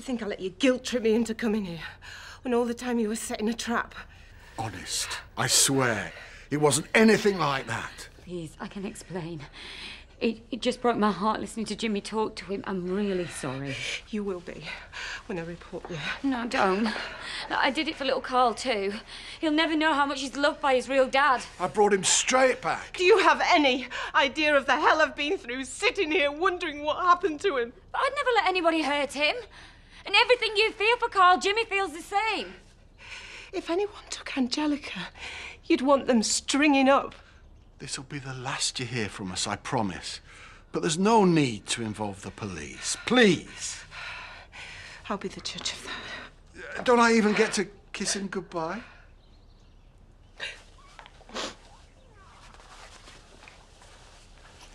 think I let you guilt-trip me into coming here when all the time you were setting a trap? Honest, I swear, it wasn't anything like that. Please, I can explain. It just broke my heart listening to Jimmy talk to him. I'm really sorry. You will be when I report you. No, don't. I did it for little Carl too. He'll never know how much he's loved by his real dad. I brought him straight back. Do you have any idea of the hell I've been through sitting here wondering what happened to him? But I'd never let anybody hurt him. And everything you feel for Carl, Jimmy feels the same. If anyone took Angelica, you'd want them stringing up. This'll be the last you hear from us, I promise. But there's no need to involve the police. Please. I'll be the judge of that. Don't I even get to kiss him goodbye?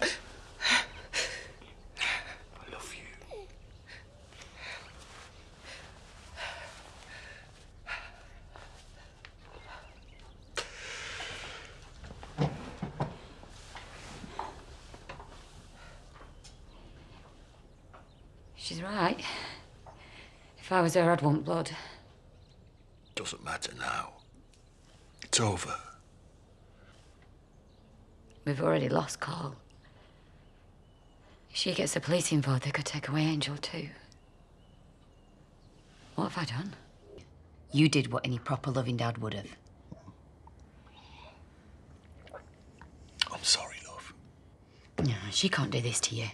I love you. She's right. If I was her, I'd want blood. Doesn't matter now. It's over. We've already lost Carl. If she gets the police involved, they could take away Angel too. What have I done? You did what any proper loving dad would have. I'm sorry, love. No, she can't do this to you.